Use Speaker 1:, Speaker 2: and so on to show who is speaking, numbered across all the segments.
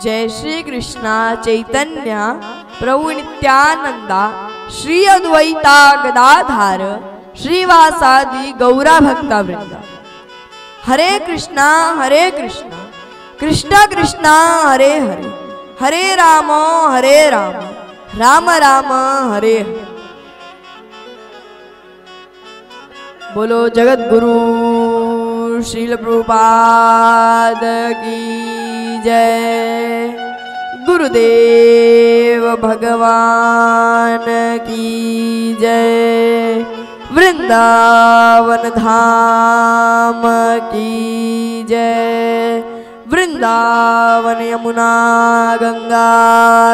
Speaker 1: जय श्री कृष्णा चैतन्य प्रभु नित्यानंदा श्री अद्वैता गदाधार श्रीवासादि गौरा भक्ता वृंदा। हरे कृष्णा कृष्णा कृष्णा हरे हरे, हरे राम राम राम हरे हरे। बोलो जगत गुरु श्रील प्रभुपाद की जय, गुरुदेव भगवान की जय, वृंदावन धाम की जय, वृंदावन यमुना गंगा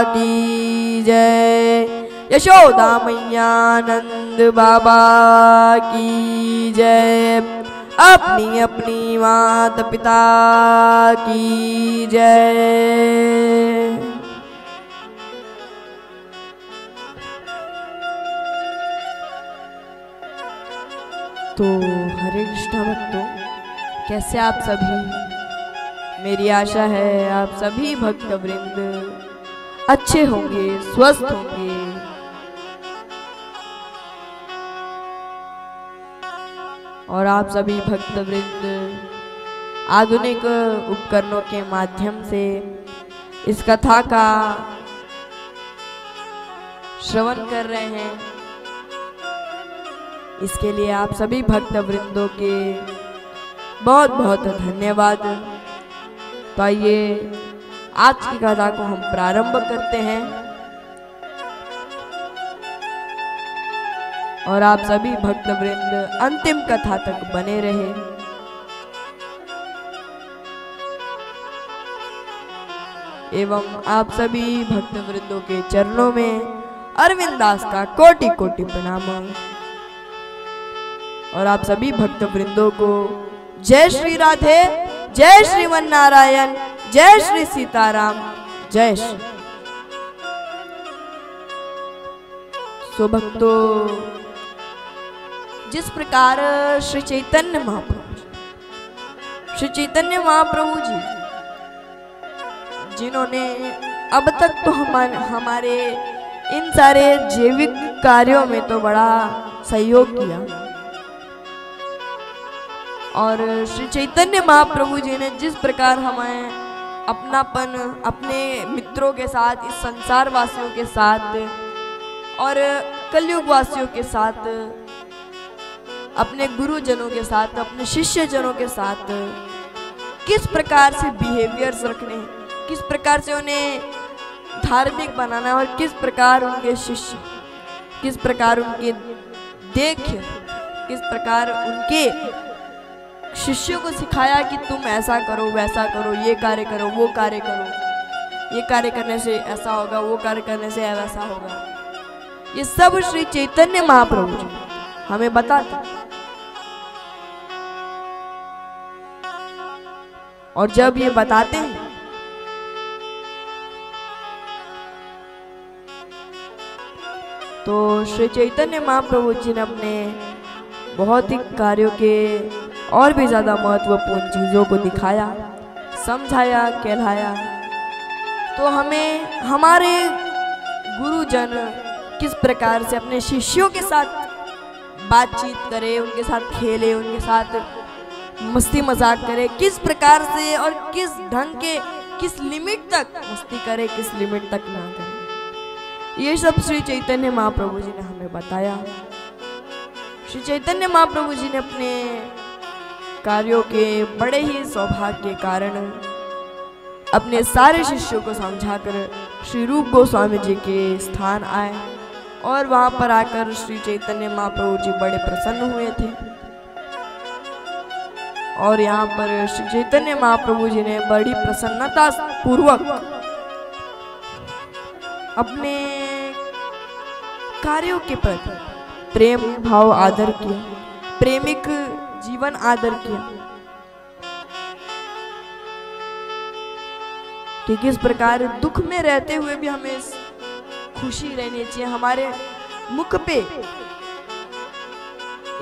Speaker 1: की जय, यशोदा मैया नंद बाबा की जय, अपनी अपनी माता पिता की जय। तो हरे कृष्णा भक्तों, कैसे आप सभी? मेरी आशा है आप सभी भक्त वृंद अच्छे होंगे, स्वस्थ होंगे। और आप सभी भक्त वृंद आधुनिक उपकरणों के माध्यम से इस कथा का श्रवण कर रहे हैं। इसके लिए आप सभी भक्त वृंदों के बहुत बहुत धन्यवाद। तो आइए आज की कथा को हम प्रारंभ करते हैं और आप सभी भक्त वृंद अंतिम कथा तक बने रहे। एवं आप सभी भक्त वृंदों के चरणों में अरविंद दास का कोटि कोटि प्रणाम। और आप सभी भक्त वृंदों को जय श्री राधे, जय श्रीमन नारायण, जय श्री सीताराम, जय श्री। सो भक्तों, जिस प्रकार श्री चैतन्य महाप्रभु जी जिन्होंने अब तक तो हमारे इन सारे जैविक कार्यों में तो बड़ा सहयोग किया, और श्री चैतन्य महाप्रभु जी ने जिस प्रकार हमें अपनापन अपने मित्रों के साथ, इस संसार वासियों के साथ और कलयुग वासियों के साथ, अपने गुरुजनों के साथ, अपने शिष्यजनों के साथ किस प्रकार से बिहेवियर्स रखने, किस प्रकार से उन्हें धार्मिक बनाना, और किस प्रकार उनके शिष्य, किस प्रकार उनके देखिए, किस प्रकार उनके शिष्यों को सिखाया कि तुम ऐसा करो, वैसा करो, ये कार्य करो, वो कार्य करो, ये कार्य करने से ऐसा होगा, वो कार्य करने से वैसा होगा। ये सब श्री चैतन्य महाप्रभु जी हमें बताते। और जब ये बताते हैं तो श्री चैतन्य महाप्रभु जी ने अपने भौतिक कार्यों के और भी ज़्यादा महत्वपूर्ण चीज़ों को दिखाया, समझाया, कहलाया। तो हमें हमारे गुरुजन किस प्रकार से अपने शिष्यों के साथ बातचीत करे, उनके साथ खेले, उनके साथ मस्ती मजाक करे, किस प्रकार से और किस ढंग के, किस लिमिट तक मस्ती करे, किस लिमिट तक ना करे, ये सब श्री चैतन्य महाप्रभु जी ने हमें बताया। श्री चैतन्य महाप्रभु जी ने अपने कार्यों के बड़े ही सौभाग्य के कारण अपने सारे शिष्यों को समझाकर श्री रूप गोस्वामी जी के स्थान आए, और वहां पर आकर श्री चैतन्य महाप्रभु जी बड़े प्रसन्न हुए थे। और यहाँ पर श्री चैतन्य महाप्रभु जी ने बड़ी प्रसन्नता पूर्वक अपने कार्यों के प्रति प्रेम भाव आदर किया, प्रेमिक जीवन आदर किया कि किस प्रकार दुख में रहते हुए भी हमें खुशी रहनी चाहिए, हमारे मुख पे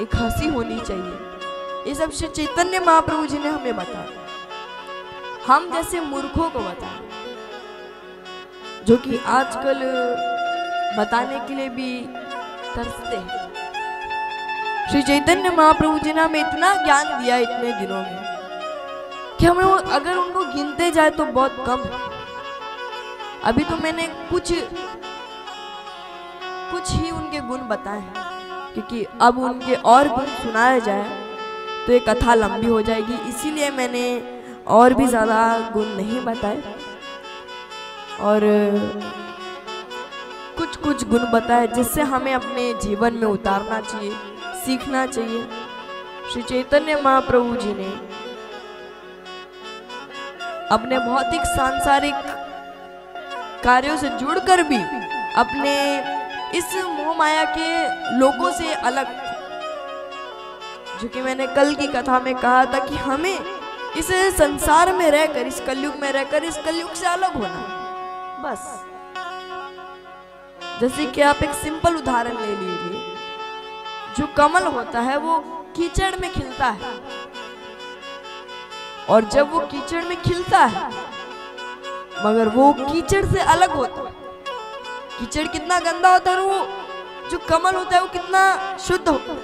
Speaker 1: एक हंसी होनी चाहिए। ये सब श्री चैतन्य महाप्रभु जी ने हमें बताया। हम जैसे मूर्खों को बताया जो कि आजकल बताने के लिए भी तरसते हैं। श्री चैतन्य महाप्रभु जी ने हमें इतना ज्ञान दिया इतने दिनों में कि हमें वो अगर उनको गिनते जाए तो बहुत कम है। अभी तो मैंने कुछ ही उनके गुण बताए हैं, क्योंकि अब उनके और गुण सुनाया जाए तो ये कथा लंबी हो जाएगी, इसीलिए मैंने और भी ज़्यादा गुण नहीं बताए और कुछ गुण बताए जिससे हमें अपने जीवन में उतारना चाहिए, सीखना चाहिए। श्री चैतन्य महाप्रभु जी ने अपने भौतिक सांसारिक कार्यों से जुड़कर भी अपने इस मोह माया के लोगों से अलग, जो कि मैंने कल की कथा में कहा था कि हमें इस संसार में रहकर, इस कलयुग में रहकर इस कलयुग से अलग होना। बस जैसे कि आप एक सिंपल उदाहरण ले लीजिए, जो कमल होता है वो कीचड़ में खिलता है, और जब वो कीचड़ में खिलता है मगर वो कीचड़ से अलग होता है। कीचड़ कितना गंदा होता है और वो जो कमल होता है वो कितना शुद्ध होता है।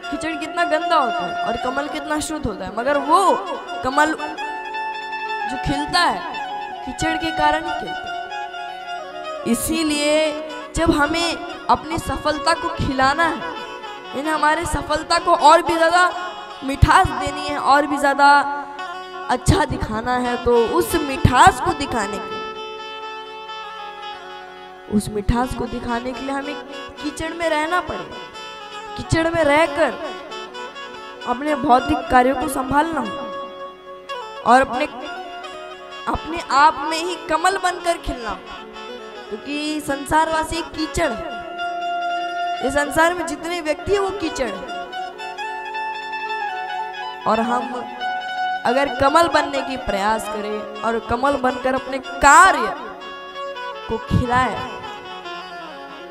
Speaker 1: कीचड़ कितना गंदा होता है और कमल कितना शुद्ध होता है, मगर वो कमल जो खिलता है कीचड़ के कारण ही खिलता है। इसीलिए जब हमें अपनी सफलता को खिलाना है, यानी हमारे सफलता को और भी ज्यादा मिठास देनी है, और भी ज्यादा अच्छा दिखाना है, तो उस मिठास को दिखाने के लिए हमें कीचड़ में रहना पड़ेगा। कीचड़ में रहकर अपने भौतिक कार्यों को संभालना हो और अपने आप में ही कमल बनकर खिलना हो, क्योंकि संसारवासी कीचड़ है। इस संसार में जितने व्यक्ति है वो कीचड़ है, और हम अगर कमल बनने की प्रयास करें और कमल बनकर अपने कार्य को खिलाए,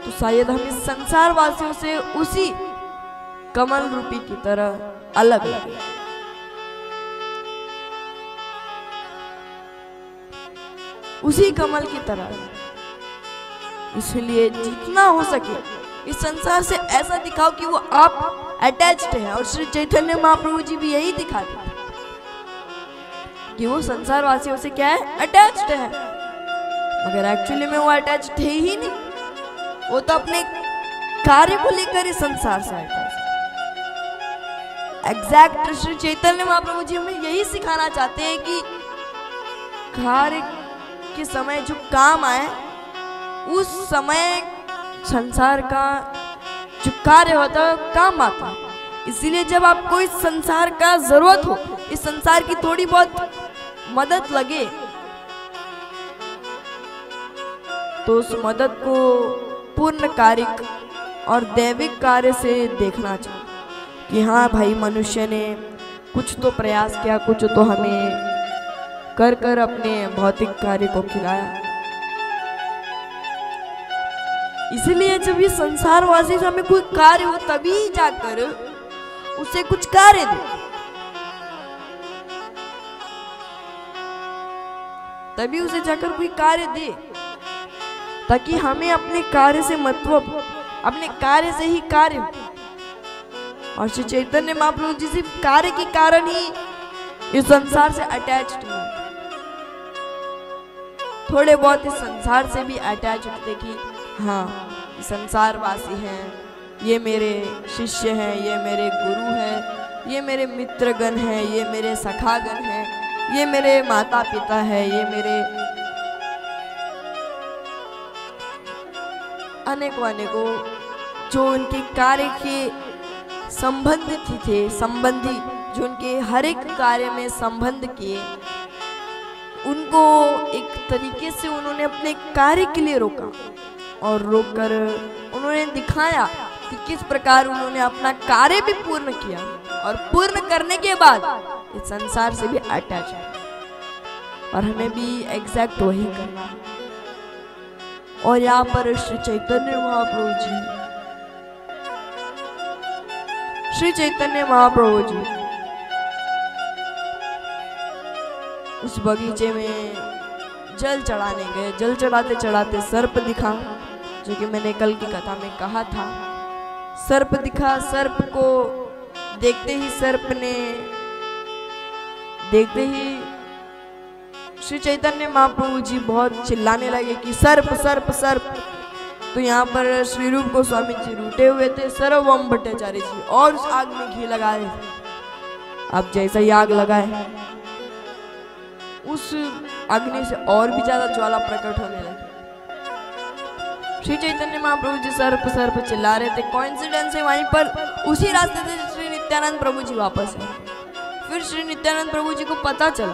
Speaker 1: तो शायद हम इस संसार वासियों से उसी कमल रूपी की तरह अलग लगे। उसी कमल की तरह। इसलिए जितना हो सके इस संसार से ऐसा दिखाओ कि वो आप अटैच्ड है, और श्री चैतन्य महाप्रभु जी भी यही दिखाते हैं कि वो संसार वासियों से क्या है, अटैच्ड है, मगर एक्चुअली में वो अटैच्ड है ही नहीं। वो तो अपने कार्य को लेकर इस संसार से अटैच्ड। एग्जैक्ट श्री चैतन्य महाप्रभु जी हमें यही सिखाना चाहते हैं कि कार्य के समय जो काम आए, उस समय संसार का जो कार्य होता है काम आता है। इसीलिए जब आपको इस संसार का जरूरत हो, इस संसार की थोड़ी बहुत मदद लगे, तो उस मदद को पूर्ण कारिक और दैविक कार्य से देखना चाहिए कि हाँ भाई, मनुष्य ने कुछ तो प्रयास किया, कुछ तो हमें कर कर अपने भौतिक कार्य को खिलाया। इसलिए जब ये संसारवासी से हमें कोई कार्य हो, तभी जाकर उसे कुछ कार्य दे, तभी उसे जाकर कोई कार्य दे, ताकि हमें अपने कार्य से मतलब, अपने कार्य से ही कार्य हो। और श्री चैतन्य महाप्रभु जी सिर्फ कार्य के कारण ही इस संसार से अटैच्ड नहीं, थोड़े बहुत इस संसार से भी अटैच होते कि हाँ, संसारवासी हैं, ये मेरे शिष्य हैं, ये मेरे गुरु हैं, ये मेरे मित्रगण हैं, ये मेरे सखागण हैं, ये मेरे माता पिता हैं, ये मेरे अनेकों जो उनके कार्य के संबंधित थे, संबंधी जो उनके हर एक कार्य में संबंध किए, उनको एक तरीके से उन्होंने अपने कार्य के लिए रोका, और रोककर उन्होंने दिखाया कि किस प्रकार उन्होंने अपना कार्य भी पूर्ण किया, और पूर्ण करने के बाद इस संसार से भी अटैच है। और हमें भी एग्जैक्ट वही करना है। और यहाँ पर श्री चैतन्य महाप्रभु जी उस बगीचे में जल चढ़ाने गए। जल चढ़ाते चढ़ाते सर्प दिखा, जो कि मैंने कल की कथा में कहा था। सर्प दिखा, सर्प को देखते ही श्री चैतन्य महाप्रभु जी बहुत चिल्लाने लगे कि सर्प सर्प सर्प। तो यहाँ पर श्री रूप गोस्वामी जी रूठे हुए थे, सर्वभौम भट्टाचार्य जी और उस आग में घी लगाए। अब जैसा ही आग लगाए, उस अग्नि से और भी ज्यादा ज्वाला प्रकट होने लगी। श्री चैतन्य महाप्रभु जी सर्प सर्प चिल्ला रहे थे। कोइंसिडेंस है, वहीं पर उसी रास्ते से श्री नित्यानंद प्रभु जी वापस आए। फिर श्री नित्यानंद प्रभु जी को पता चला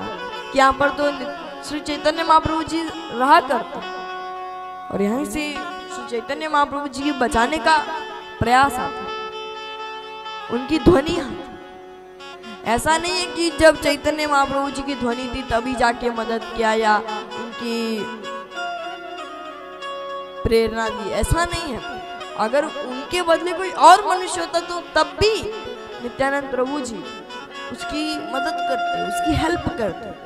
Speaker 1: कि यहाँ पर तो श्री चैतन्य महाप्रभु जी रहा करते, और यहीं से श्री चैतन्य महाप्रभु जी को बचाने का प्रयास आता, उनकी ध्वनि आती। ऐसा नहीं है कि जब चैतन्य महाप्रभु जी की ध्वनि थी तभी जाके मदद किया या उनकी प्रेरणा दी, ऐसा नहीं है। अगर उनके बदले कोई और मनुष्य होता तो तब भी नित्यानंद प्रभु जी उसकी मदद करते, उसकी हेल्प करते।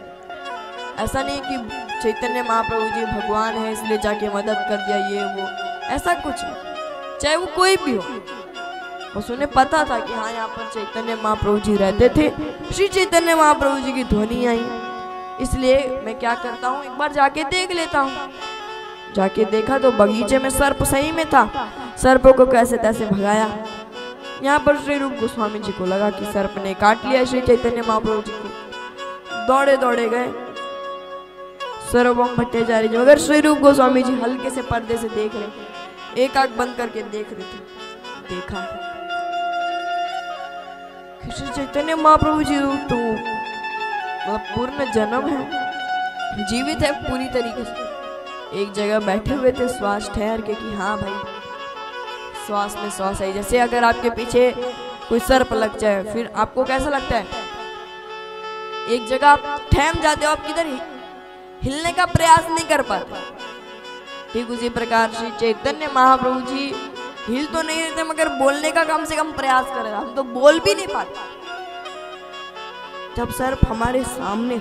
Speaker 1: ऐसा नहीं कि चैतन्य महाप्रभु जी भगवान है इसलिए जाके मदद कर दिया, ये वो, ऐसा कुछ नहीं। चाहे वो कोई भी हो, बस उन्हें पता था कि हाँ यहाँ पर चैतन्य महाप्रभु जी रहते थे। श्री चैतन्य महाप्रभु जी की ध्वनि आई, इसलिए मैं क्या करता हूँ, एक बार जाके देख लेता हूँ। जाके देखा तो बगीचे में सर्प सही में था। सर्प को कैसे तैसे भगाया। यहाँ पर श्री रूप गोस्वामी जी को लगा कि सर्प ने काट लिया श्री चैतन्य महाप्रभु जी को। दौड़े दौड़े गए सर्वभौम भट्टाचार्य जी, मगर श्री रूप गोस्वामी जी हल्के से पर्दे से देख रहे, एक आंख बंद करके देख रहे थे। देखा श्री चैतन्य महाप्रभु जी तो पूर्ण जन्म है, जीवित है पूरी तरीके से। एक जगह बैठे हुए थे श्वास ठहर के कि हाँ भाई श्वास में श्वास है। जैसे अगर आपके पीछे कोई सर्प लग जाए, फिर आपको कैसा लगता है, एक जगह आप ठहर जाते हो, आप किधर हिलने का प्रयास नहीं कर पाते। ठीक उसी प्रकार श्री चैतन्य महाप्रभु जी हिल तो नहीं रहते, मगर बोलने का कम से कम प्रयास कर रहे। हम तो बोल भी नहीं पाते। जब सर्प हमारे सामने,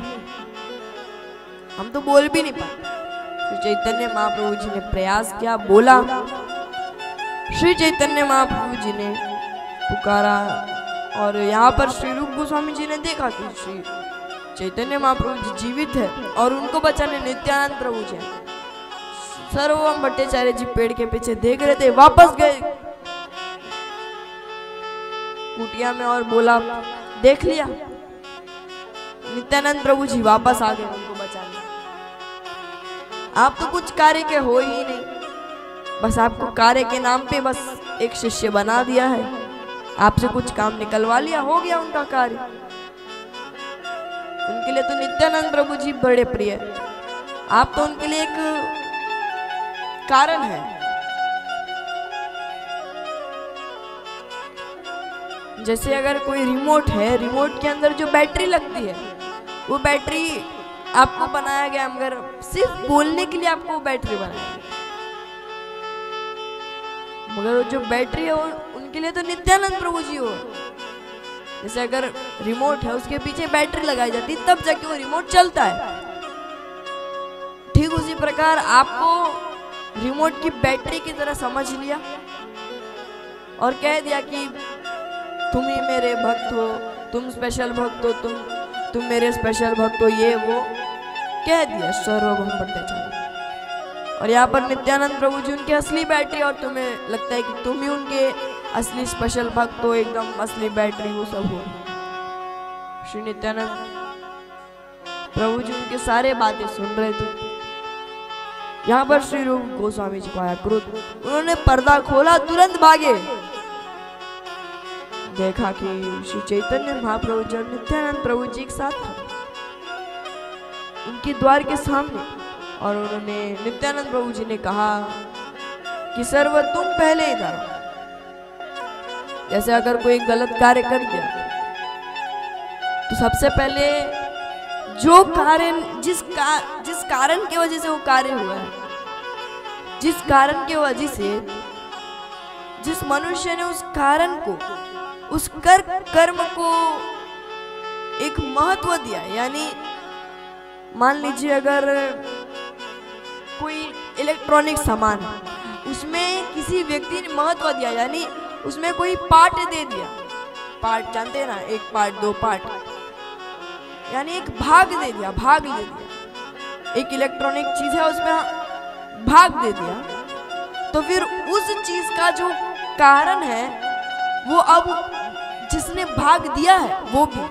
Speaker 1: हम तो बोल भी नहीं पाते। श्री चैतन्य महाप्रभु जी ने प्रयास किया, बोला। श्री चैतन्य महाप्रभु जी ने पुकारा, और यहाँ पर श्री रूप गोस्वामी जी ने देखा कि श्री चैतन्य महाप्रभु जी जीवित है और उनको बचाने नित्यानंद प्रभु जी। सर्वभौम भट्टाचार्य जी पेड़ के पीछे देख रहे थे, वापस गए कुटिया में और बोला, देख लिया नित्यानंद प्रभु जी वापस आ गए उनको बचाने। आप तो कुछ कार्य के हो ही नहीं, बस आपको कार्य के नाम पे बस एक शिष्य बना दिया है, आपसे कुछ काम निकलवा लिया, हो गया उनका कार्य। उनके लिए तो नित्यानंद प्रभु जी बड़े प्रिय, आप तो उनके लिए एक कारण है। जैसे अगर कोई रिमोट है, रिमोट के अंदर जो बैटरी लगती है, वो बैटरी आपको बनाया गया, मगर सिर्फ बोलने के लिए आपको बैटरी बनाया, मगर जो बैटरी है उनके लिए तो नित्यानंद प्रभु जी हो। जैसे अगर रिमोट है, उसके पीछे बैटरी लगाई जाती तब जाके वो रिमोट चलता है। ठीक उसी प्रकार आपको रिमोट की बैटरी की तरह समझ लिया और कह दिया कि तुम ही मेरे भक्त हो, तुम स्पेशल भक्त हो, तुम मेरे स्पेशल भक्त हो, ये वो कह दिया सर्वभौम भट्टाचार्य। और यहाँ पर नित्यानंद प्रभु जी उनके असली बैटरी, और तुम्हें लगता है कि तुम ही उनके असली स्पेशल भक्त हो, एकदम असली बैटरी वो सब हो। श्री नित्यानंद प्रभु जी उनके सारे बातें सुन रहे थे। यहाँ पर श्री रूप गोस्वामी जी को आया क्रोध, उन्होंने पर्दा खोला, तुरंत भागे। देखा कि श्री चैतन्य महाप्रभु जी और नित्यानंद प्रभु जी एक साथ थे उनके द्वार के सामने, और उन्होंने नित्यानंद प्रभु जी ने कहा कि सर्व तुम पहले इधर। जैसे अगर कोई गलत कार्य कर दिया तो सबसे पहले जो कारण जिस कारण की वजह से वो कार्य हुआ है, जिस कारण की वजह से जिस मनुष्य ने उस कारण को, उस कर्म को एक महत्व दिया, यानी मान लीजिए अगर कोई इलेक्ट्रॉनिक सामान है, उसमें किसी व्यक्ति ने महत्व दिया, यानी उसमें कोई पार्ट दे दिया। पार्ट जानते हैं ना, एक पार्ट, दो पार्ट, यानी एक भाग दे दिया, भाग दे दिया। एक इलेक्ट्रॉनिक चीज है, उसमें भाग दे दिया, तो फिर उस चीज का जो कारण है वो अब जिसने भाग दिया है वो भी,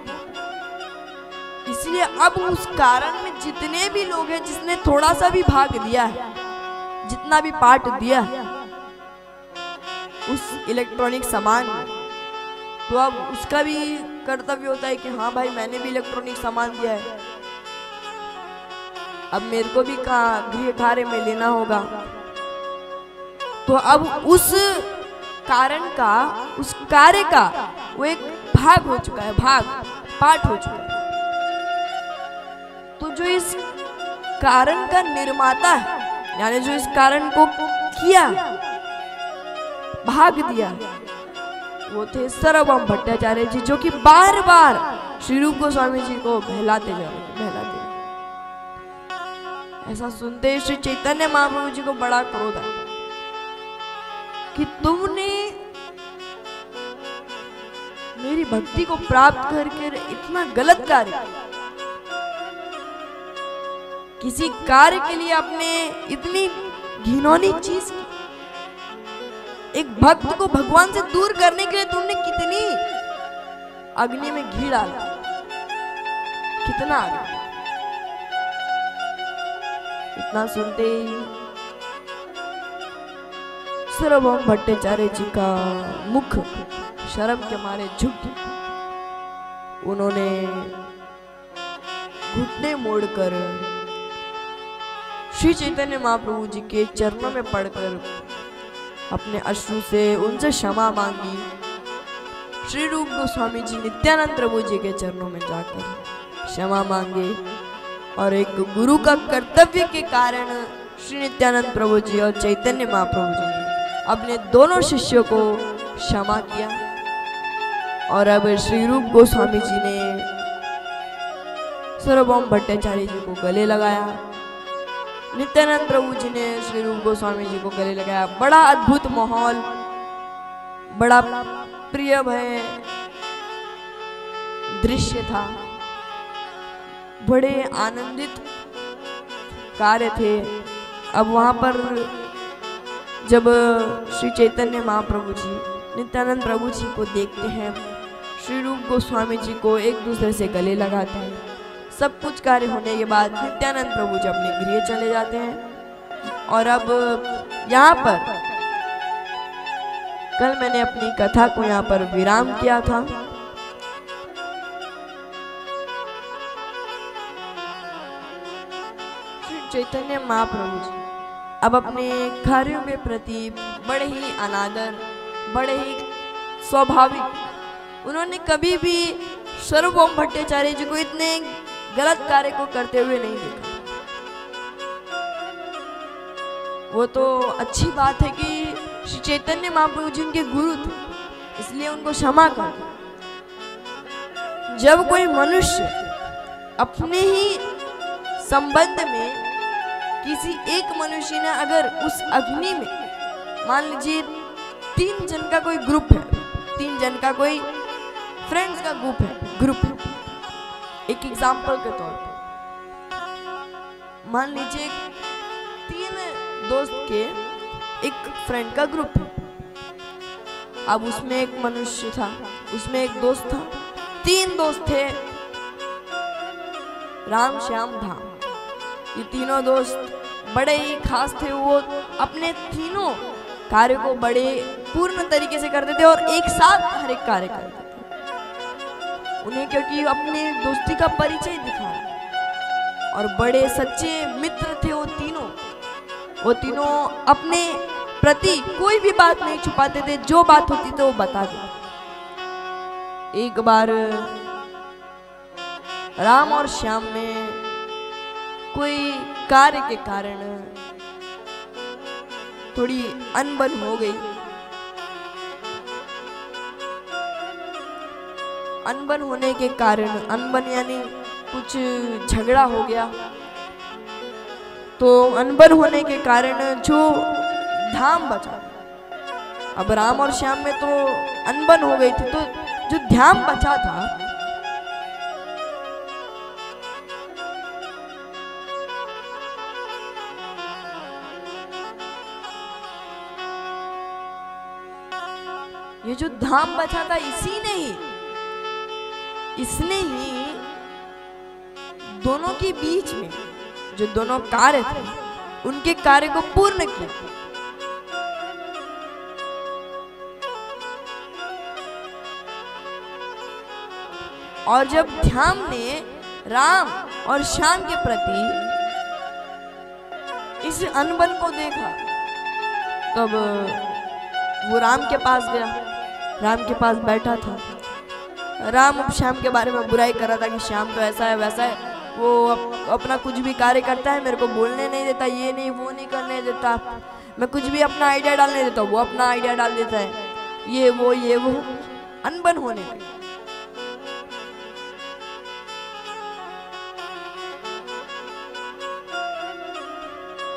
Speaker 1: इसलिए अब उस कारण में जितने भी लोग हैं, जिसने थोड़ा सा भी भाग दिया है, जितना भी पार्ट दिया है उस इलेक्ट्रॉनिक सामान में, तो अब उसका भी कर्तव्य होता है कि हाँ भाई मैंने भी इलेक्ट्रॉनिक सामान दिया है, अब मेरे को भी गृह कार्य में लेना होगा। तो अब उस कारण का, उस कार्य का वो एक भाग हो चुका है, भाग, पार्ट हो चुका है। तो जो इस कारण का निर्माता है, यानी जो इस कारण को किया, भाग दिया, वो थे सर्वभौम भट्टाचार्य जी, जो कि बार बार श्री रूप गोस्वामी जी को बहलाते जा रहे, बहलाते। ऐसा सुनते ही श्री चैतन्य महाप्रभु जी को बड़ा क्रोध आया कि तुमने मेरी भक्ति को प्राप्त करके इतना गलत कार्य, किसी कार्य के लिए आपने इतनी घिनौनी चीज की, एक भक्त को भगवान से दूर करने के लिए तुमने कितनी अग्नि में घी डाला, कितना अग्नि। इतना सुनते ही सर्वभौम भट्टाचार्य जी का मुख शर्म के मारे झुक गया। उन्होंने घुटने मोड़कर श्री चैतन्य महाप्रभु जी के चरणों में पड़कर अपने अश्रु से उनसे क्षमा मांगी। श्री रूप गोस्वामी जी नित्यानंद प्रभु जी के चरणों में जाकर क्षमा मांगे, और एक गुरु का कर्तव्य के कारण श्री नित्यानंद प्रभु जी और चैतन्य महाप्रभु जी ने अपने दोनों शिष्यों को क्षमा किया। और अब श्री रूप गोस्वामी जी ने सर्वभौम भट्टाचार्य जी को गले लगाया, नित्यानंद प्रभु जी ने श्री रूप गोस्वामी जी को गले लगाया। बड़ा अद्भुत माहौल, बड़ा प्रिय भय दृश्य था, बड़े आनंदित कार्य थे। अब वहां पर जब श्री चैतन्य महाप्रभु जी नित्यानंद प्रभु जी को देखते हैं, श्री रूप गोस्वामी जी को एक दूसरे से गले लगाते हैं। सब कुछ कार्य होने के बाद नित्यानंद प्रभु जी अपने गृह चले जाते हैं। और अब यहाँ पर कल मैंने अपनी कथा को यहाँ पर विराम किया था। श्री चैतन्य महाप्रभु जी अब अपने कार्यों के प्रति बड़े ही अनादर, बड़े ही स्वाभाविक, उन्होंने कभी भी सर्वभौम भट्टाचार्य जी को इतने गलत कार्य को करते हुए नहीं देखा। वो तो अच्छी बात है कि श्री चैतन्य महाप्रभु जी उनके गुरु थे, इसलिए उनको क्षमा कर। जब कोई मनुष्य अपने ही संबंध में किसी एक मनुष्य ने अगर उस अग्नि में, मान लीजिए 3 जन का कोई ग्रुप है, 3 जन का कोई फ्रेंड्स का ग्रुप है, एक एग्जाम्पल के तौर पे मान लीजिए 3 दोस्त के एक फ्रेंड का ग्रुप है। अब उसमें एक मनुष्य था, उसमें एक दोस्त था, 3 दोस्त थे, राम श्याम धाम। ये तीनों दोस्त बड़े ही खास थे। वो अपने तीनों कार्य को बड़े पूर्ण तरीके से करते थे और एक साथ हर एक कार्य करते थे। उन्हें क्योंकि अपने दोस्ती का परिचय दिखाया और बड़े सच्चे मित्र थे वो तीनों अपने प्रति कोई भी बात नहीं छुपाते थे, जो बात होती थी वो बता देते। एक बार राम और श्याम में कोई कार्य के कारण थोड़ी अनबन हो गई। अनबन होने के कारण, अनबन यानी कुछ झगड़ा हो गया। तो अनबन होने के कारण जो धाम बचा, अब राम और श्याम में तो अनबन हो गई थी, तो जो ध्यान बचा था ये जो धाम बचा था इसने ही दोनों के बीच में जो दोनों कार्य थे उनके कार्य को पूर्ण किया। और जब ध्यान ने राम और श्याम के प्रति इस अनबन को देखा, तब वो राम के पास गया, राम के पास बैठा था। राम अब श्याम के बारे में बुराई कर रहा था कि श्याम तो ऐसा है वैसा है, वो अपना कुछ भी कार्य करता है, मेरे को बोलने नहीं देता, ये नहीं वो नहीं करने देता, मैं कुछ भी अपना आइडिया डालने देता हूँ वो अपना आइडिया डाल देता है, ये वो अनबन होने लगी।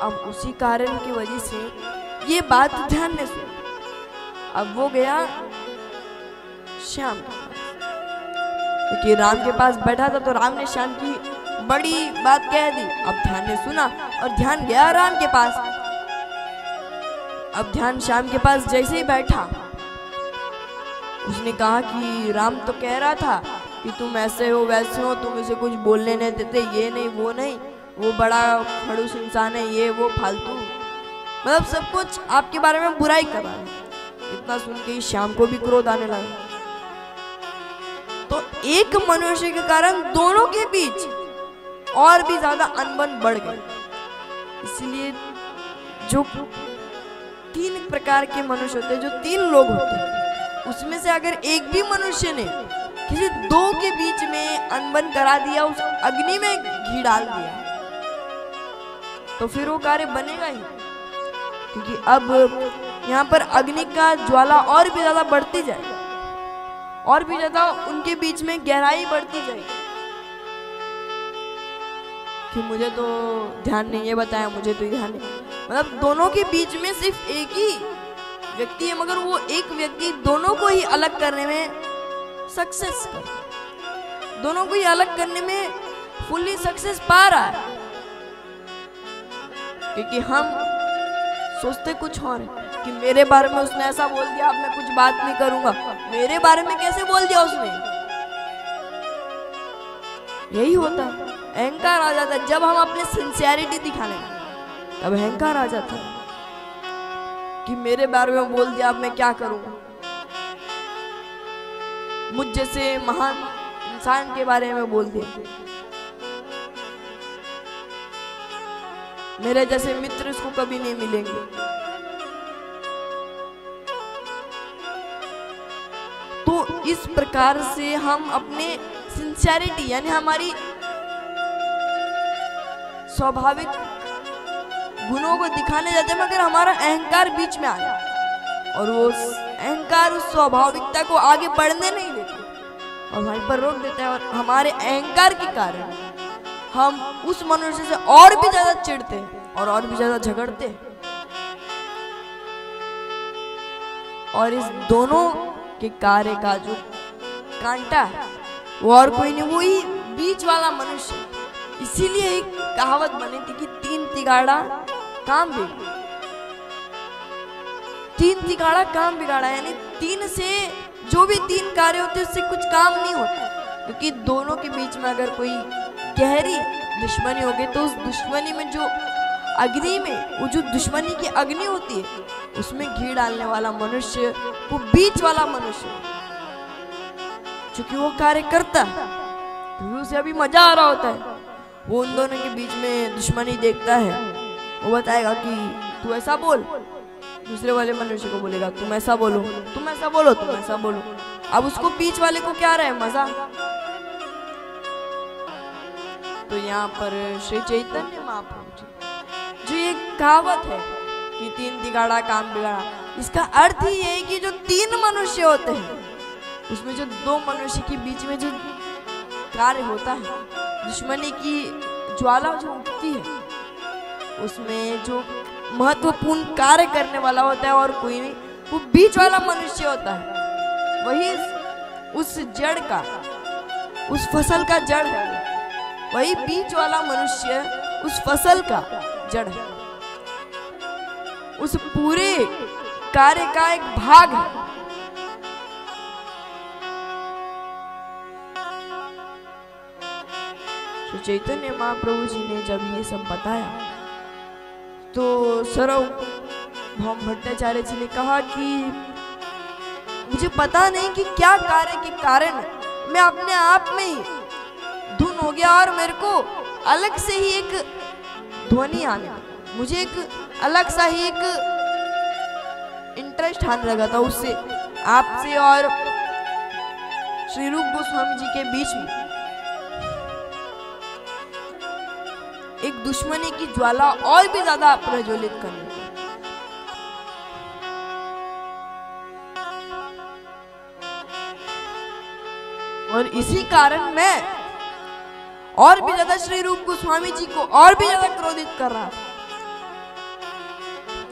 Speaker 1: अब उसी कारण की वजह से ये बात ध्यान में सुनी। अब वो गया श्याम के पास, क्योंकि राम के पास बैठा था तो राम ने श्याम की बड़ी बात कह दी। अब ध्यान ने सुना और ध्यान गया राम के पास। अब ध्यान श्याम के पास जैसे ही बैठा, उसने कहा कि राम तो कह रहा था कि तुम ऐसे हो वैसे हो, तुम इसे कुछ बोलने नहीं देते, ये नहीं वो नहीं, वो बड़ा खड़ूस इंसान है, ये वो फालतू, मतलब सब कुछ आपके बारे में बुराई कर रहा है। इतना सुन के श्याम को भी क्रोध आने लगा। तो एक मनुष्य के कारण दोनों के बीच और भी ज्यादा अनबन बढ़ गई। इसलिए जो तीन प्रकार के मनुष्य होते हैं, जो तीन लोग होते हैं, उसमें से अगर एक भी मनुष्य ने किसी दो के बीच में अनबन करा दिया, उस अग्नि में घी डाल दिया, तो फिर वो कार्य बनेगा ही। क्योंकि अब यहाँ पर अग्नि का ज्वाला और भी ज्यादा बढ़ती जाए, और भी ज्यादा उनके बीच में गहराई बढ़ती जाएगी। कि मुझे तो ध्यान नहीं, ये बताया मुझे तो ध्यान नहीं, मतलब दोनों के बीच में सिर्फ एक ही व्यक्ति है, मगर वो एक व्यक्ति दोनों को ही अलग करने में सक्सेस कर, दोनों को ही अलग करने में फुल्ली सक्सेस पा रहा है। क्योंकि हम सोचते कुछ और है कि मेरे बारे में उसने ऐसा बोल दिया, अब मैं कुछ बात नहीं करूंगा। मेरे बारे में कैसे बोल दिया उसने? यही होता है, अहंकार आ जाता है। जब हम अपने सिंसियरिटी दिखाने तब अहंकार आ जाता है कि मेरे बारे में बोल दिया, अब मैं क्या करूंगा। मुझ जैसे महान इंसान के बारे में बोल दिया, मेरे जैसे मित्र इसको कभी नहीं मिलेंगे। तो इस प्रकार से हम अपने सिंसियरिटी यानी हमारी स्वाभाविक गुणों को दिखाने जाते हैं, मगर हमारा अहंकार बीच में आ जाता और वो अहंकार उस स्वाभाविकता को आगे बढ़ने नहीं देता और वहीं पर रोक देता है। और हमारे अहंकार के कारण हम उस मनुष्य से और भी ज्यादा चिढ़ते हैं और भी ज्यादा झगड़ते हैं। और इस दोनों के कार्य का जो कांटा है वो और कोई नहीं, वो ही बीच वाला मनुष्य। इसीलिए एक कहावत बनी थी कि तीन तिगाड़ा काम बिगड़ा, तीन तिगाड़ा काम बिगाड़ा, यानी तीन से जो भी तीन कार्य होते उससे कुछ काम नहीं होता। क्योंकि दोनों के बीच में अगर कोई गहरी दुश्मनी हो गई तो उस दुश्मनी में जो अग्नि में वो जो दुश्मनी की अग्नि होती है उसमें घी डालने वाला मनुष्य, वो बीच वाला मनुष्य, क्योंकि वो कार्य करता है तो उसे अभी मजा आ रहा होता है, वो उन दोनों के बीच में दुश्मनी देखता है, वो बताएगा कि तू ऐसा बोल, दूसरे वाले मनुष्य को बोलेगा तुम ऐसा बोलो, तुम ऐसा बोलो, तुम ऐसा बोलो। अब उसको बीच वाले को क्या रहे मजा। तो यहाँ पर श्री चैतन्य महाप्रभु जी जो ये कहावत है कि तीन तिगाड़ा काम बिगाड़ा, इसका अर्थ ही है कि जो तीन मनुष्य होते हैं उसमें जो दो मनुष्य के बीच में जो कार्य होता है, दुश्मनी की ज्वाला जो उठती है, उसमें जो महत्वपूर्ण कार्य करने वाला होता है और कोई नहीं, वो बीच वाला मनुष्य होता है। वही उस जड़ का, उस फसल का जड़ है। वही बीच वाला मनुष्य उस फसल का जड़ है, उस पूरे कार्य का एक भाग है। श्री चैतन्य महाप्रभु जी ने जब ये सब बताया तो सार्वभौम भट्टाचार्य जी ने कहा कि मुझे पता नहीं कि क्या कार्य के कारण मैं अपने आप में ही धुन हो गया और मेरे को अलग से ही एक ध्वनि आने लगा, मुझे एक अलग सा ही एक इंटरेस्ट आने लगा था उससे, आपसे और श्री रूप गोस्वामी जी के बीच में एक दुश्मनी की ज्वाला और भी ज्यादा प्रज्वलित करने लगी। और इसी कारण मैं और भी ज्यादा श्री रूप गोस्वामी जी को और भी ज्यादा क्रोधित कर रहा था।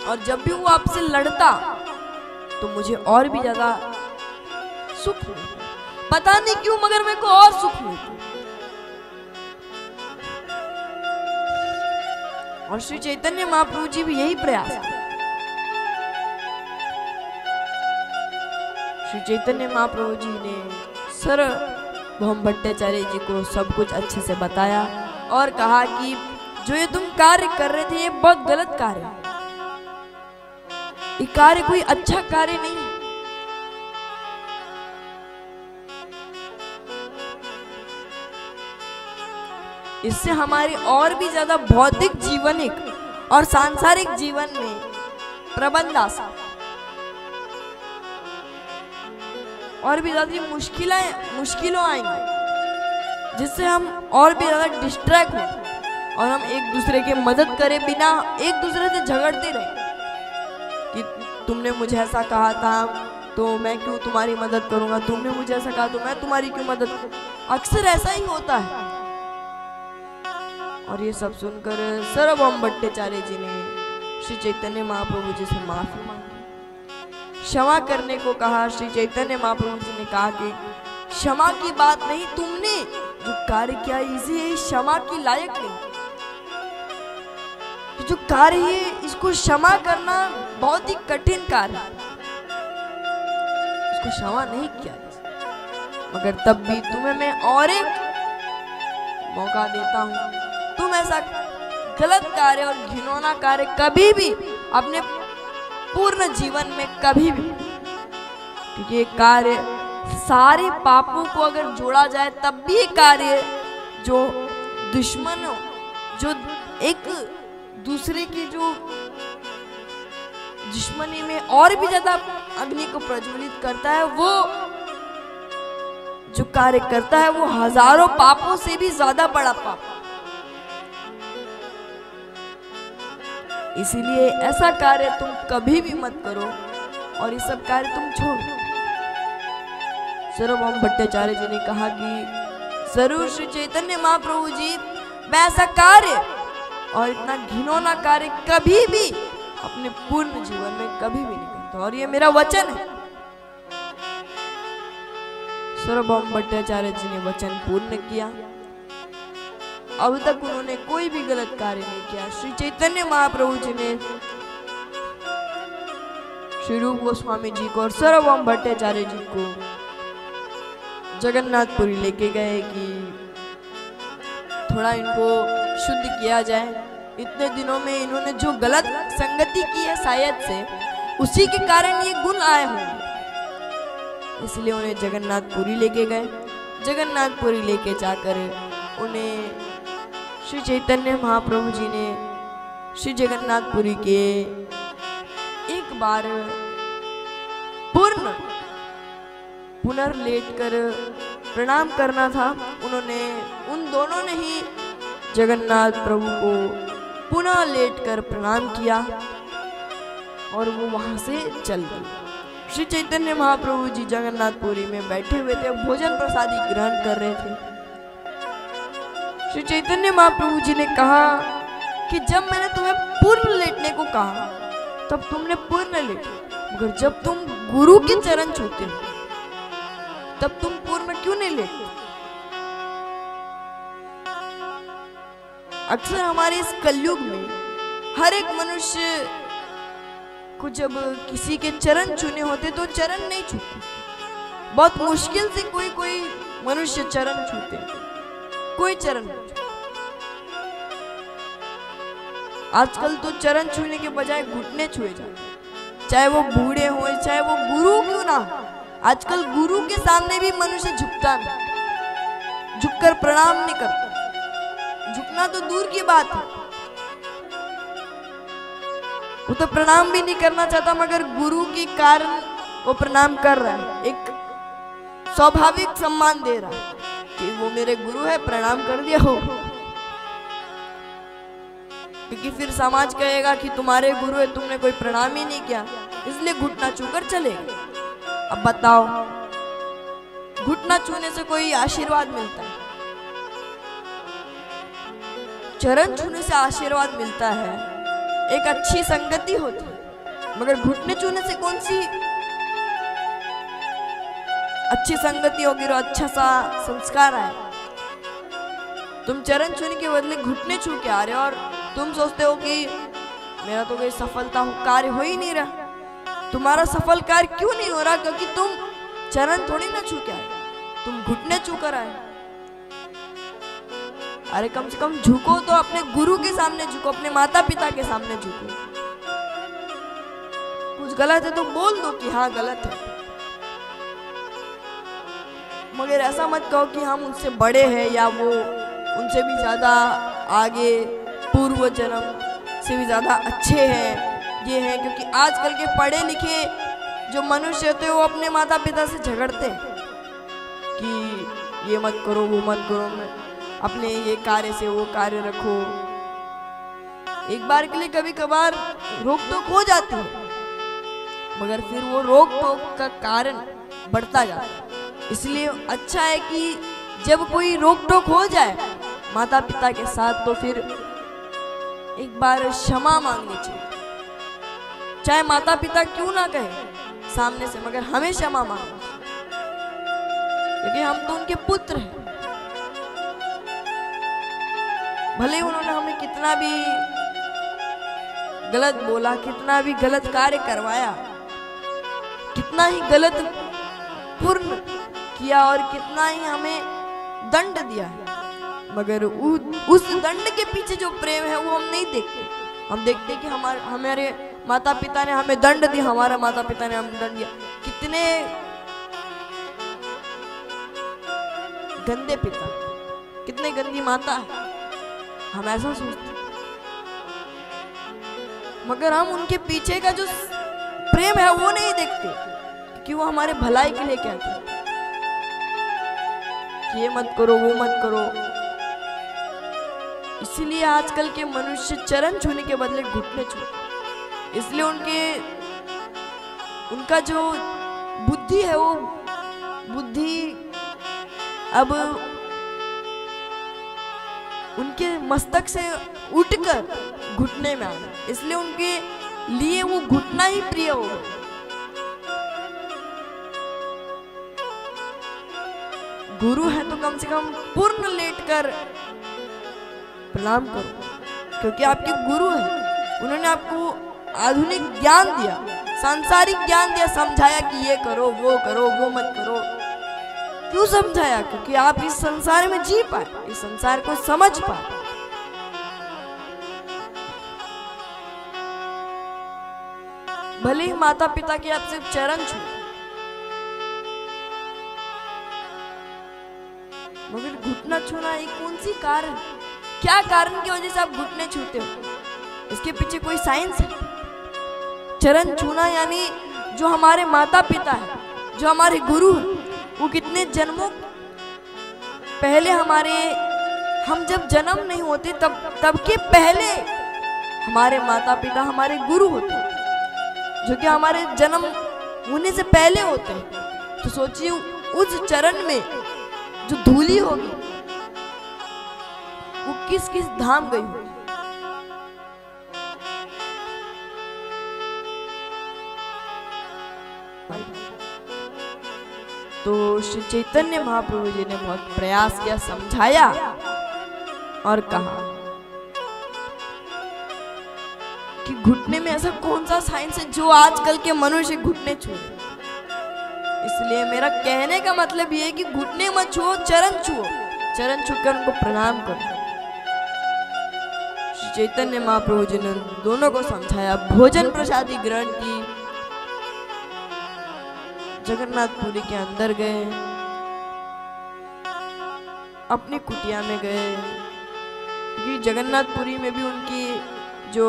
Speaker 1: और जब भी वो आपसे लड़ता तो मुझे और भी ज्यादा सुख मिलता, पता नहीं क्यों मगर मेरे को और सुख मिलता। और श्री चैतन्य महाप्रभु जी भी यही प्रयास करते। श्री चैतन्य महाप्रभु जी ने सार्वभौम भट्टाचार्य जी को सब कुछ अच्छे से बताया और कहा कि जो ये तुम कार्य कर रहे थे ये बहुत गलत कार्य है, ये कार्य कोई अच्छा कार्य नहीं है। इससे हमारे और भी ज्यादा भौतिक जीवनिक और सांसारिक जीवन में प्रबंध आ सकता, और भी ज्यादा मुश्किलों आएंगे, जिससे हम और भी ज्यादा डिस्ट्रैक्ट हो और हम एक दूसरे की मदद करे बिना एक दूसरे से झगड़ते रहे कि तुमने मुझे ऐसा कहा था तो मैं क्यों तुम्हारी मदद करूंगा, तुमने मुझे ऐसा कहा तो मैं तुम्हारी क्यों मदद करूं। अक्सर ऐसा ही होता है। और ये सब सुनकर सार्वभौम भट्टाचार्य जी ने श्री चैतन्य महाप्रभु जी से माफी मांगी, क्षमा करने को कहा। श्री चैतन्य महाप्रभु जी ने कहा कि क्षमा की बात नहीं, तुमने जो कार्य किया इसे क्षमा की लायक नहीं। जो कार्य है इसको क्षमा करना बहुत ही कठिन कार्य है, इसको क्षमा नहीं किया, मगर तब भी तुम्हें मैं और एक मौका देता हूं। तुम ऐसा गलत कार्य और घिनौना कार्य कभी भी अपने पूर्ण जीवन में कभी भी, क्योंकि ये कार्य सारे पापों को अगर जोड़ा जाए तब भी ये कार्य जो दुश्मनों, जो एक दूसरे की जो दुश्मनी में और भी ज्यादा अग्नि को प्रज्वलित करता है, वो जो कार्य करता है वो हजारों पापों से भी ज्यादा बड़ा पाप। इसीलिए ऐसा कार्य तुम कभी भी मत करो और ये सब कार्य तुम छोड़ो। सार्वभौम भट्टाचार्य जी ने कहा कि जरूर श्री चैतन्य महाप्रभु जी, मैं ऐसा कार्य और इतना घिनौना कार्य कभी भी अपने पूर्ण जीवन में कभी भी नहीं करता, और ये मेरा वचन है। सार्वभौम भट्टाचार्य जी ने वचन पूर्ण किया। अब तक उन्होंने कोई भी गलत कार्य नहीं किया। श्री चैतन्य महाप्रभु जी ने श्री रूप गोस्वामी जी को और सार्वभौम भट्टाचार्य जी को जगन्नाथपुरी लेके गए कि थोड़ा इनको शुद्ध किया जाए। इतने दिनों में इन्होंने जो गलत संगति की है शायद से उसी के कारण ये गुण आए होंगे, इसलिए उन्हें जगन्नाथपुरी लेके गए। जगन्नाथपुरी लेके जाकर उन्हें श्री चैतन्य महाप्रभु जी ने श्री जगन्नाथपुरी के एक बार पुनर्लेट कर प्रणाम करना था। उन्होंने उन दोनों ने ही जगन्नाथ प्रभु को पुनः लेट कर प्रणाम किया और वो वहां से चल गए। श्री चैतन्य महाप्रभु जी जगन्नाथपुरी में बैठे हुए थे, भोजन प्रसादी ग्रहण कर रहे थे। श्री चैतन्य महाप्रभु जी ने कहा कि जब मैंने तुम्हें पूर्ण लेटने को कहा तब तुमने पूर्ण लेटे, मगर जब तुम गुरु के चरण छूते हो तब तुम पूर्ण क्यों नहीं लेटते? अक्सर हमारे इस कलयुग में हर एक मनुष्य को जब किसी के चरण छूने होते तो चरण नहीं छूते, बहुत मुश्किल से कोई कोई मनुष्य चरण छूते, कोई चरण नहीं छूते। आजकल तो चरण छूने के बजाय घुटने छुए जाते, चाहे वो बूढ़े हो चाहे वो गुरु क्यों ना हो। आजकल गुरु के सामने भी मनुष्य झुकता नहीं, झुककर प्रणाम नहीं करता। झुकना तो दूर की बात है, वो तो प्रणाम भी नहीं करना चाहता, मगर गुरु के कारण वो प्रणाम कर रहा है, एक स्वाभाविक सम्मान दे रहा है कि वो मेरे गुरु है, प्रणाम कर दिया हो। क्योंकि फिर समाज कहेगा कि तुम्हारे गुरु है, तुमने कोई प्रणाम ही नहीं किया, इसलिए घुटना छूकर चले गए। अब बताओ, घुटना छूने से कोई आशीर्वाद मिलता है? चरण छूने से आशीर्वाद मिलता है, एक अच्छी संगति होती है, मगर घुटने छूने से कौन सी अच्छी संगति होगी और अच्छा सा संस्कार आए? तुम चरण छूने के बदले घुटने छू के आ रहे हो और तुम सोचते हो कि मेरा तो कोई सफलता कार्य हो ही नहीं रहा। तुम्हारा सफल कार्य क्यों नहीं हो रहा? क्योंकि तुम चरण थोड़ी ना छू के आए, तुम घुटने छू कर आए। अरे कम से कम झुको तो अपने गुरु के सामने झुको, अपने माता पिता के सामने झुको। कुछ गलत है तो बोल दो कि हाँ गलत है, मगर ऐसा मत कहो कि हम उनसे बड़े हैं या वो उनसे भी ज्यादा आगे पूर्व जन्म से भी ज्यादा अच्छे हैं, ये हैं। क्योंकि आजकल के पढ़े लिखे जो मनुष्य होते हैं वो अपने माता पिता से झगड़ते हैं कि ये मत करो वो मत करो, अपने ये कार्य से वो कार्य रखो। एक बार के लिए कभी कभार रोक टोक हो जाती है, मगर फिर वो रोक टोक का कारण बढ़ता जाता है। इसलिए अच्छा है कि जब कोई रोक टोक हो जाए माता पिता के साथ तो फिर एक बार क्षमा मांगनी चाहिए, चाहे माता पिता क्यों ना कहे सामने से, मगर हमें क्षमा मांगनी चाहिए, क्योंकि हम तो उनके पुत्र हैं। भले उन्होंने हमें कितना भी गलत बोला, कितना भी गलत कार्य करवाया, कितना ही गलत पूर्ण किया और कितना ही हमें दंड दिया है, मगर उस दंड के पीछे जो प्रेम है वो हम नहीं देखते। हम देखते कि हमारे माता पिता ने हमें दंड दिया, हमारे माता पिता ने हमें दंड दिया। कितने गंदे पिता, कितने गंदी माता है, हम ऐसा सोचते, मगर हम उनके पीछे का जो प्रेम है वो नहीं देखते, क्योंकि वो हमारे भलाई के लिए कहते हैं कि ये मत करो वो मत करो। इसीलिए आजकल के मनुष्य चरण छूने के बदले घुटने छूते, इसलिए उनका जो बुद्धि है वो बुद्धि अब उनके मस्तक से उठकर घुटने में आ गया, इसलिए उनके लिए वो घुटना ही प्रिय हो गया। गुरु है तो कम से कम पूर्ण लेटकर प्रणाम करो, क्योंकि आपके गुरु है, उन्होंने आपको आधुनिक ज्ञान दिया, सांसारिक ज्ञान दिया, समझाया कि ये करो वो करो वो मत करो। क्यों समझाया? क्योंकि आप इस संसार में जी पाए, इस संसार को समझ पाए। भले ही माता पिता के आपसे चरण छू, मगर घुटना छूना एक कौन सी कारण, क्या कारण की वजह से आप घुटने छूते हो? इसके पीछे कोई साइंस है? चरण छूना यानी जो हमारे माता पिता है, जो हमारे गुरु है, वो कितने जन्मों पहले हम जब जन्म नहीं होते तब के पहले हमारे माता पिता हमारे गुरु होते हैं, जो कि हमारे जन्म होने से पहले होते हैं। तो सोचिए उस चरण में जो धूली होगी वो किस किस धाम गई होगी। तो श्री चैतन्य महाप्रभु जी ने बहुत प्रयास किया, समझाया और कहा कि घुटने में ऐसा कौन सा साइंस है जो आजकल के मनुष्य घुटने छू। इसलिए मेरा कहने का मतलब ये है कि घुटने मत छुओ, चरण छुओ, चरण छूकर उनको प्रणाम करो। श्री चैतन्य महाप्रभु जी ने दोनों को समझाया, भोजन प्रसादी ग्रहण की, जगन्नाथपुरी के अंदर गए, अपनी कुटिया में गए, क्योंकि जगन्नाथपुरी में भी उनकी जो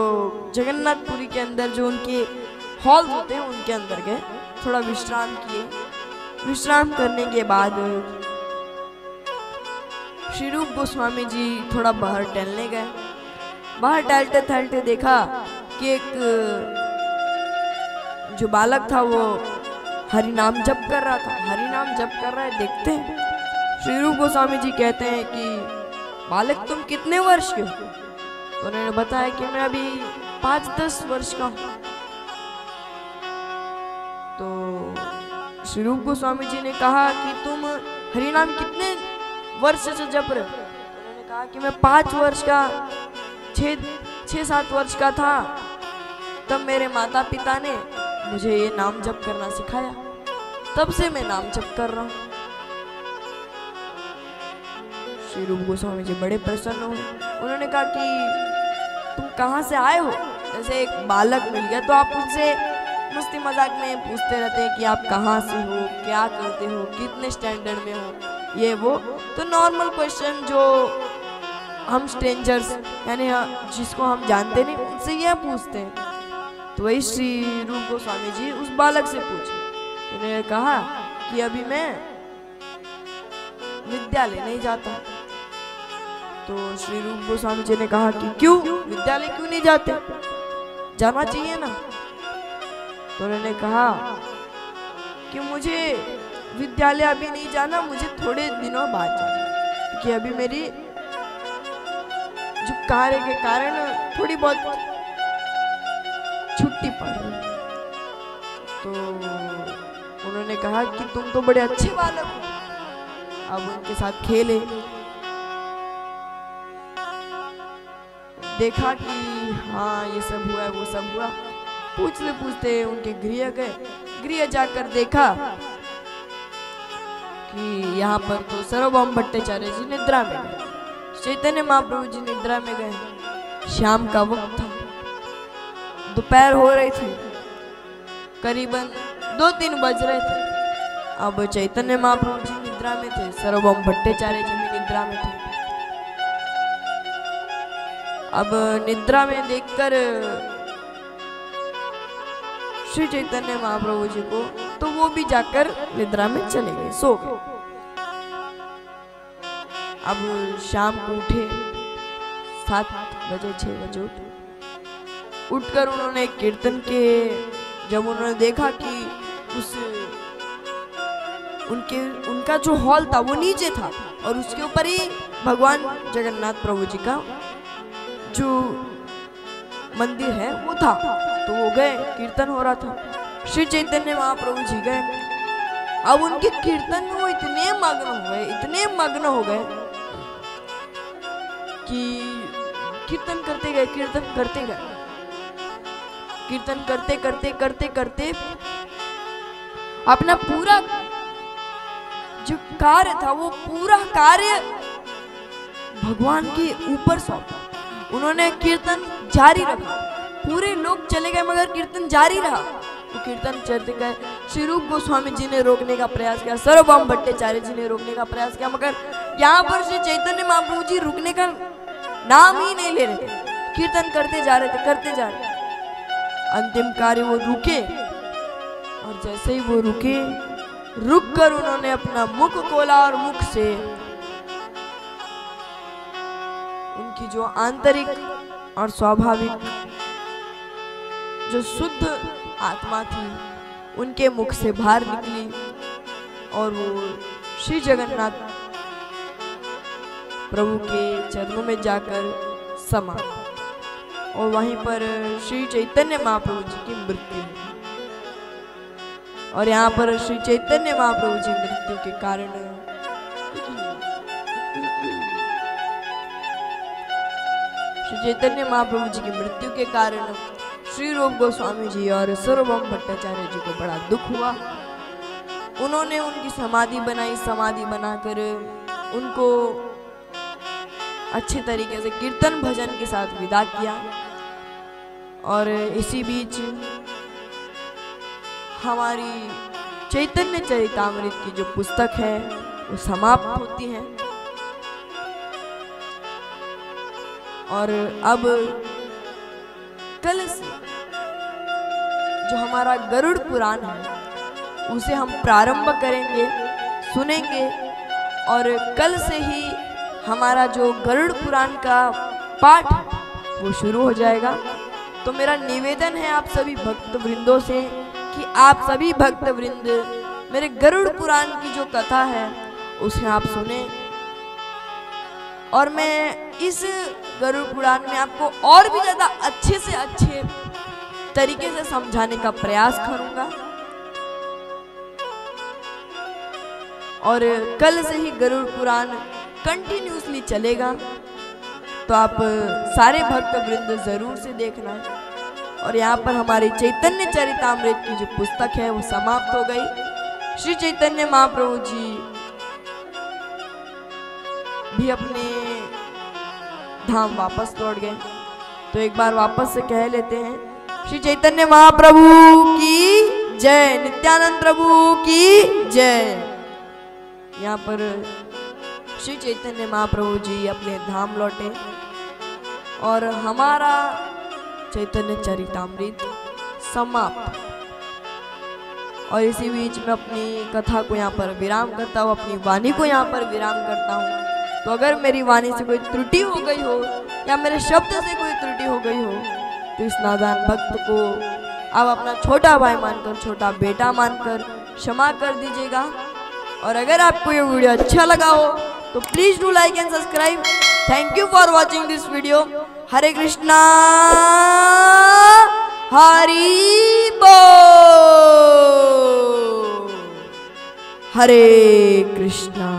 Speaker 1: जगन्नाथपुरी के अंदर जो उनके हॉल होते हैं उनके अंदर गए, थोड़ा विश्राम किए। विश्राम करने के बाद श्री रूप गोस्वामी जी थोड़ा बाहर टहलने गए। बाहर टहलते टहलते देखा कि एक जो बालक था वो हरि नाम जप कर रहा था। हरि नाम जप कर रहा है, देखते हैं। श्री रूप गोस्वामी जी कहते हैं कि बालक तुम कितने वर्ष के हो? तो उन्होंने बताया कि मैं अभी 5-10 वर्ष का हूँ। तो श्री रूप गोस्वामी जी ने कहा कि तुम हरि नाम कितने वर्ष से जप रहे हो? उन्होंने कहा कि मैं 5 वर्ष का 6-7 वर्ष का था, तब मेरे माता पिता ने मुझे ये नाम जप करना सिखाया, तब से मैं नाम जप कर रहा हूँ। श्री रूप गोस्वामी जी बड़े प्रसन्न हुए। उन्होंने कहा कि तुम कहाँ से आए हो? जैसे एक बालक मिल गया तो आप उनसे मस्ती मजाक में पूछते रहते हैं कि आप कहाँ से हो, क्या करते हो, कितने स्टैंडर्ड में हो, ये वो। तो नॉर्मल क्वेश्चन जो हम स्ट्रेंजर्स यानी जिसको हम जानते नहीं उनसे यह पूछते हैं, तो वही श्री रूप गोस्वामी जी उस बालक से पूछे। उन्होंने कहा कि अभी मैं विद्यालय नहीं जाता। तो श्री रूप गोस्वामी जी ने कहा कि क्यों, विद्यालय क्यों नहीं जाते, जाना चाहिए ना। तो उन्होंने कहा कि मुझे विद्यालय अभी नहीं जाना, मुझे थोड़े दिनों बाद जाना, क्योंकि अभी मेरी जो कार्य के कारण थोड़ी बहुत छुट्टी पड़ रही। तो उन्होंने कहा कि तुम तो बड़े अच्छे बालक हो। अब उनके साथ खेले, देखा कि हाँ ये सब हुआ है, वो सब हुआ। पूछते पूछते उनके गृह गए। गृह जाकर देखा कि यहाँ पर तो सार्वभौम भट्टाचार्य जी निद्रा में गए, चैतन्य महाप्रभु जी निद्रा में गए। शाम का वक्त था, दोपहर हो रही थी, करीबन 2-3 बज रहे थे। अब चैतन्य महाप्रभु जी निद्रा में थे, सार्वभौम भट्टाचार्य जी भी निद्रा में थे। अब निद्रा में देखकर श्री चैतन्य महाप्रभु जी को, तो वो भी जाकर निद्रा में चले गए, सो गए। अब शाम को उठे, 7 बजे 6 बजे उठकर उन्होंने कीर्तन के, जब उन्होंने देखा कि उनका जो हॉल था वो नीचे था और उसके ऊपर ही भगवान जगन्नाथ प्रभु जी का जो मंदिर है वो था, तो वो गए, कीर्तन हो रहा था। श्री चैतन्य महाप्रभु जी गए। अब उनके कीर्तन में वो इतने मग्न हो गए कि कीर्तन करते गए, कीर्तन करते अपना पूरा जो कार्य था वो पूरा कार्य भगवान के ऊपर सौंपा। उन्होंने कीर्तन जारी रखा, पूरे लोग चले गए मगर कीर्तन जारी रहा। तो कीर्तन चलते गए। श्री रूप गोस्वामी जी ने रोकने का प्रयास किया, सार्वभौम भट्टाचार्य जी ने रोकने का प्रयास किया, मगर यहाँ पर श्री चैतन्य महाप्रभु जी रुकने का नाम ही नहीं ले रहे थे, कीर्तन करते जा रहे थे। अंतिम कार्य वो रुके, और जैसे ही वो रुक कर उन्होंने अपना मुख खोला और मुख से उनकी जो आंतरिक और स्वाभाविक जो शुद्ध आत्मा थी उनके मुख से बाहर निकली और वो श्री जगन्नाथ प्रभु के चरणों में जाकर समा, और वहीं पर श्री चैतन्य महाप्रभु जी की मृत्यु। और यहाँ पर श्री चैतन्य महाप्रभु जी मृत्यु के कारण श्री चैतन्य महाप्रभु जी की मृत्यु के कारण श्री रूप गोस्वामी जी और सार्वभौम भट्टाचार्य जी को बड़ा दुख हुआ। उन्होंने उनकी समाधि बनाई, समाधि बनाकर उनको अच्छे तरीके से कीर्तन भजन के साथ विदा किया। और इसी बीच हमारी चैतन्य चरितामृत की जो पुस्तक है वो समाप्त होती है। और अब कल से जो हमारा गरुड़ पुराण है उसे हम प्रारंभ करेंगे, सुनेंगे। और कल से ही हमारा जो गरुड़ पुराण का पाठ है वो शुरू हो जाएगा। तो मेरा निवेदन है आप सभी भक्त वृंदों से कि आप सभी भक्त वृंद मेरे गरुड़ पुराण की जो कथा है उसे आप सुने। और मैं इस गरुड़ पुराण में आपको और भी ज्यादा अच्छे से अच्छे तरीके से समझाने का प्रयास करूंगा। और कल से ही गरुड़ पुराण कंटिन्यूसली चलेगा, तो आप सारे भक्त वृंद जरूर से देखना। और यहाँ पर हमारी चैतन्य चरितामृत की जो पुस्तक है वो समाप्त हो गई। श्री चैतन्य महाप्रभु जी भी अपने धाम वापस लौट गए। तो एक बार वापस से कह लेते हैं, श्री चैतन्य महाप्रभु की जय, नित्यानंद प्रभु की जय। यहाँ पर श्री चैतन्य महाप्रभु जी अपने धाम लौटे और हमारा चैतन्य चरितामृत समाप्त। और इसी बीच में अपनी कथा को यहाँ पर विराम करता हूँ, अपनी वाणी को यहाँ पर विराम करता हूँ। तो अगर मेरी वाणी से कोई त्रुटि हो गई हो या मेरे शब्द से कोई त्रुटि हो गई हो तो इस नादान भक्त को आप अपना छोटा भाई मानकर, छोटा बेटा मानकर क्षमा कर दीजिएगा। और अगर आपको ये वीडियो अच्छा लगा हो तो please do like and subscribe. Thank you for watching this video. Hare Krishna Hari बोल, हरे कृष्णा।